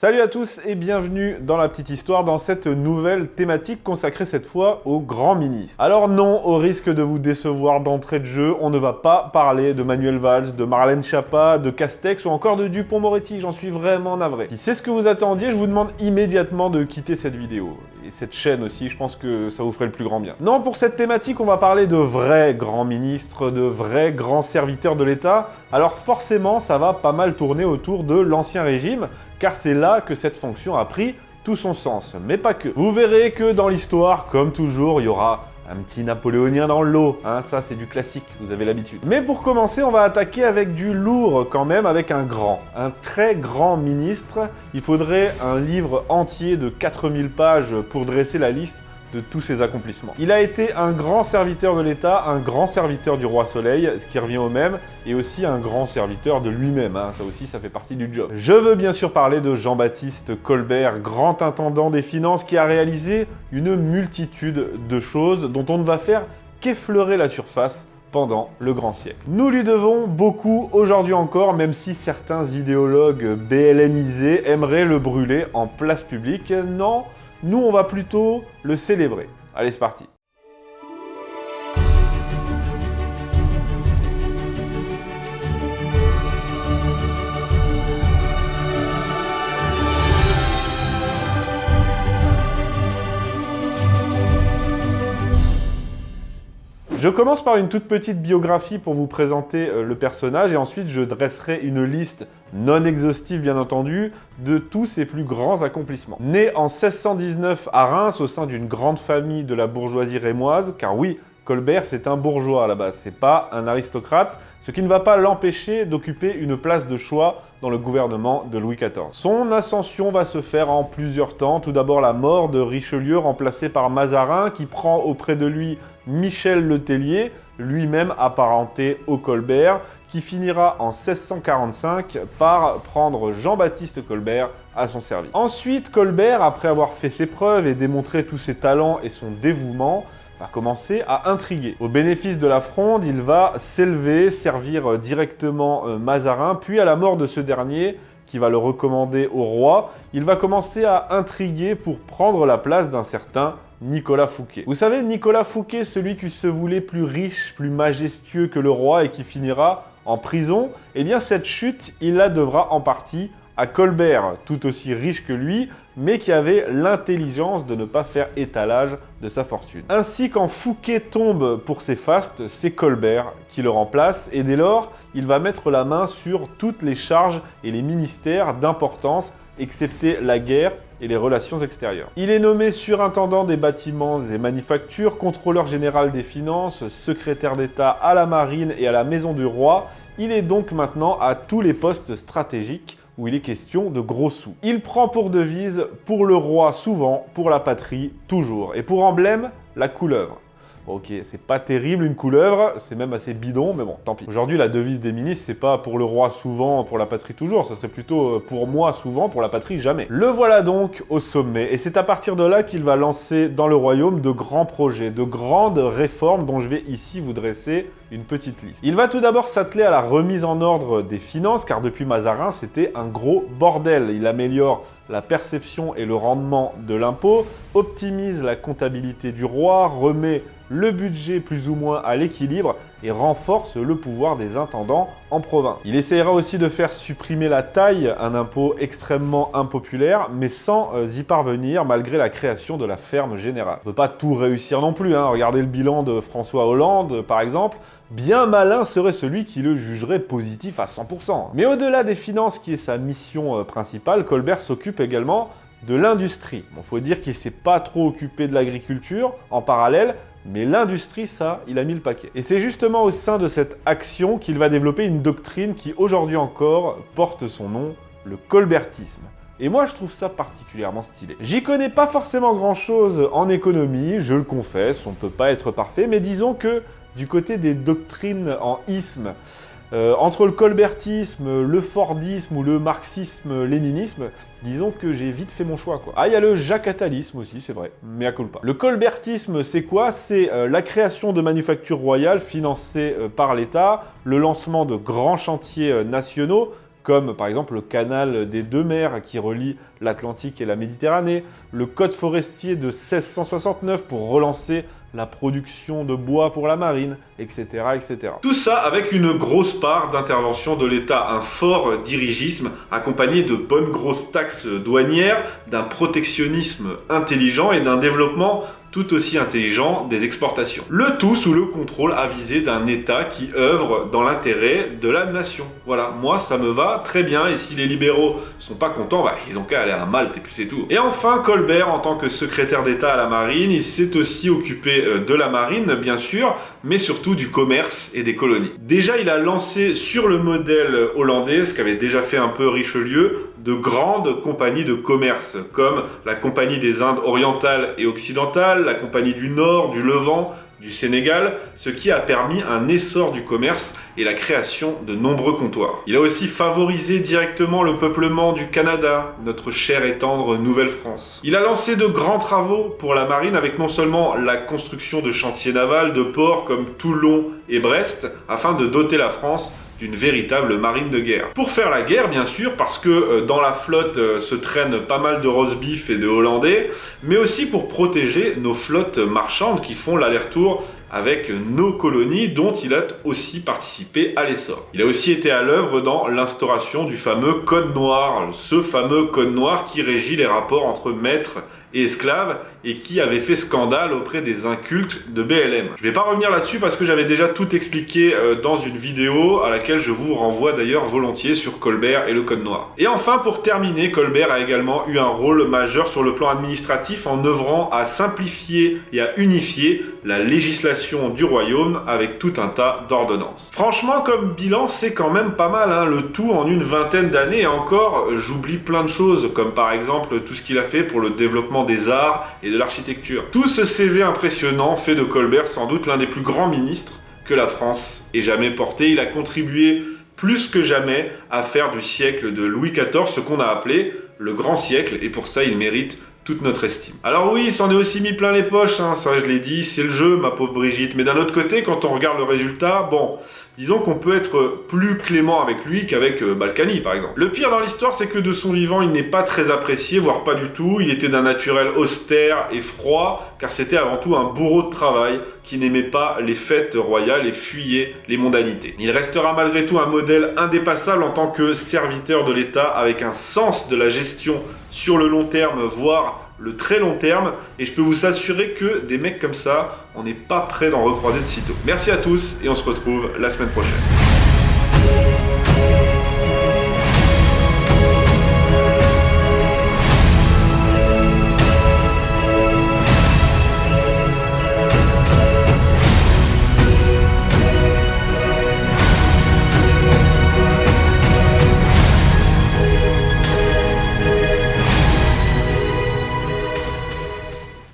Salut à tous et bienvenue dans la petite histoire dans cette nouvelle thématique consacrée cette fois aux grands ministres. Alors non, au risque de vous décevoir d'entrée de jeu, on ne va pas parler de Manuel Valls, de Marlène Schiappa, de Castex ou encore de Dupond-Moretti, j'en suis vraiment navré. Si c'est ce que vous attendiez, je vous demande immédiatement de quitter cette vidéo. Et cette chaîne aussi, je pense que ça vous ferait le plus grand bien. Non, pour cette thématique, on va parler de vrais grands ministres, de vrais grands serviteurs de l'État. Alors forcément, ça va pas mal tourner autour de l'Ancien Régime, car c'est là que cette fonction a pris tout son sens, mais pas que. Vous verrez que dans l'histoire, comme toujours, il y aura un petit napoléonien dans le lot, hein, ça c'est du classique, vous avez l'habitude. Mais pour commencer, on va attaquer avec du lourd quand même, avec un très grand ministre. Il faudrait un livre entier de 4000 pages pour dresser la liste de tous ses accomplissements. Il a été un grand serviteur de l'État, un grand serviteur du roi Soleil, ce qui revient au même, et aussi un grand serviteur de lui-même, hein, ça aussi ça fait partie du job. Je veux bien sûr parler de Jean-Baptiste Colbert, grand intendant des finances qui a réalisé une multitude de choses dont on ne va faire qu'effleurer la surface pendant le grand siècle. Nous lui devons beaucoup aujourd'hui encore, même si certains idéologues BLMisés aimeraient le brûler en place publique. Non, nous, on va plutôt le célébrer. Allez, c'est parti. Je commence par une toute petite biographie pour vous présenter le personnage et ensuite je dresserai une liste non exhaustive bien entendu de tous ses plus grands accomplissements. Né en 1619 à Reims au sein d'une grande famille de la bourgeoisie rémoise, car oui, Colbert c'est un bourgeois à la base, c'est pas un aristocrate, ce qui ne va pas l'empêcher d'occuper une place de choix dans le gouvernement de Louis XIV. Son ascension va se faire en plusieurs temps. Tout d'abord la mort de Richelieu remplacé par Mazarin qui prend auprès de lui Michel Le Tellier, lui-même apparenté au Colbert, qui finira en 1645 par prendre Jean-Baptiste Colbert à son service. Ensuite, Colbert, après avoir fait ses preuves et démontré tous ses talents et son dévouement, va commencer à intriguer. Au bénéfice de la Fronde, il va s'élever, servir directement Mazarin, puis à la mort de ce dernier, qui va le recommander au roi, il va commencer à intriguer pour prendre la place d'un certain Nicolas Fouquet. Vous savez, Nicolas Fouquet, celui qui se voulait plus riche, plus majestueux que le roi et qui finira en prison, eh bien cette chute, il la devra en partie à Colbert, tout aussi riche que lui, mais qui avait l'intelligence de ne pas faire étalage de sa fortune. Ainsi, quand Fouquet tombe pour ses fastes, c'est Colbert qui le remplace, et dès lors, il va mettre la main sur toutes les charges et les ministères d'importance, excepté la guerre et les relations extérieures. Il est nommé surintendant des bâtiments et manufactures, contrôleur général des finances, secrétaire d'État à la marine et à la maison du roi. Il est donc maintenant à tous les postes stratégiques où il est question de gros sous. Il prend pour devise « pour le roi souvent, pour la patrie toujours » et pour emblème, la couleuvre. Ok, c'est pas terrible une couleuvre, c'est même assez bidon, mais bon, tant pis. Aujourd'hui, la devise des ministres, c'est pas pour le roi souvent, pour la patrie toujours, ça serait plutôt pour moi souvent, pour la patrie jamais. Le voilà donc au sommet, et c'est à partir de là qu'il va lancer dans le royaume de grands projets, de grandes réformes dont je vais ici vous dresser une petite liste. Il va tout d'abord s'atteler à la remise en ordre des finances, car depuis Mazarin, c'était un gros bordel. Il améliore la perception et le rendement de l'impôt, optimise la comptabilité du roi, remet le budget plus ou moins à l'équilibre et renforce le pouvoir des intendants en province. Il essaiera aussi de faire supprimer la taille, un impôt extrêmement impopulaire, mais sans y parvenir malgré la création de la ferme générale. On ne peut pas tout réussir non plus, hein. Regardez le bilan de François Hollande par exemple. Bien malin serait celui qui le jugerait positif à 100%. Mais au-delà des finances, qui est sa mission principale, Colbert s'occupe également de l'industrie. Bon, faut dire qu'il ne s'est pas trop occupé de l'agriculture en parallèle, mais l'industrie, ça, il a mis le paquet. Et c'est justement au sein de cette action qu'il va développer une doctrine qui, aujourd'hui encore, porte son nom, le colbertisme. Et moi, je trouve ça particulièrement stylé. J'y connais pas forcément grand-chose en économie, je le confesse, on ne peut pas être parfait, mais disons que du côté des doctrines en isme, entre le colbertisme, le fordisme ou le marxisme-léninisme, disons que j'ai vite fait mon choix, quoi. Ah, il y a le jacatalisme aussi, c'est vrai, mea culpa. Le colbertisme, c'est quoi? C'est la création de manufactures royales financées par l'État, le lancement de grands chantiers nationaux, comme par exemple le canal des deux mers qui relie l'Atlantique et la Méditerranée, le code forestier de 1669 pour relancer la production de bois pour la marine, etc., etc. Tout ça avec une grosse part d'intervention de l'État, un fort dirigisme accompagné de bonnes grosses taxes douanières, d'un protectionnisme intelligent et d'un développement tout aussi intelligent des exportations. Le tout sous le contrôle avisé d'un État qui œuvre dans l'intérêt de la nation. Voilà, moi ça me va très bien, et si les libéraux sont pas contents, bah, ils ont qu'à aller à Malte et puis c'est tout. Et enfin, Colbert, en tant que secrétaire d'État à la marine, il s'est aussi occupé de la marine, bien sûr, mais surtout du commerce et des colonies. Déjà, il a lancé sur le modèle hollandais, ce qu'avait déjà fait un peu Richelieu, de grandes compagnies de commerce, comme la Compagnie des Indes orientales et occidentales, la Compagnie du Nord, du Levant, du Sénégal, ce qui a permis un essor du commerce et la création de nombreux comptoirs. Il a aussi favorisé directement le peuplement du Canada, notre chère et tendre Nouvelle-France. Il a lancé de grands travaux pour la marine avec non seulement la construction de chantiers navals, de ports comme Toulon et Brest, afin de doter la France d'une véritable marine de guerre. Pour faire la guerre, bien sûr, parce que dans la flotte se traînent pas mal de roast-beef et de hollandais, mais aussi pour protéger nos flottes marchandes qui font l'aller-retour avec nos colonies dont il a aussi participé à l'essor. Il a aussi été à l'œuvre dans l'instauration du fameux Code Noir, ce fameux Code Noir qui régit les rapports entre maîtres et esclaves, et qui avait fait scandale auprès des incultes de BLM. Je vais pas revenir là-dessus parce que j'avais déjà tout expliqué dans une vidéo à laquelle je vous renvoie d'ailleurs volontiers sur Colbert et le Code Noir. Et enfin, pour terminer, Colbert a également eu un rôle majeur sur le plan administratif en œuvrant à simplifier et à unifier la législation du royaume avec tout un tas d'ordonnances. Franchement, comme bilan, c'est quand même pas mal, hein, le tout en une vingtaine d'années, et encore, j'oublie plein de choses, comme par exemple tout ce qu'il a fait pour le développement des arts et de l'architecture. Tout ce CV impressionnant fait de Colbert sans doute l'un des plus grands ministres que la France ait jamais porté. Il a contribué plus que jamais à faire du siècle de Louis XIV ce qu'on a appelé le grand siècle, et pour ça il mérite toute notre estime. Alors oui, il s'en est aussi mis plein les poches, hein, ça je l'ai dit, c'est le jeu, ma pauvre Brigitte, mais d'un autre côté, quand on regarde le résultat, bon, disons qu'on peut être plus clément avec lui qu'avec Balkany, par exemple. Le pire dans l'histoire, c'est que de son vivant, il n'est pas très apprécié, voire pas du tout. Il était d'un naturel austère et froid, car c'était avant tout un bourreau de travail qui n'aimait pas les fêtes royales et fuyait les mondanités. Il restera malgré tout un modèle indépassable en tant que serviteur de l'État, avec un sens de la gestion sur le long terme, voire le très long terme, et je peux vous assurer que des mecs comme ça, on n'est pas prêt d'en recroiser de sitôt. Merci à tous, et on se retrouve la semaine prochaine.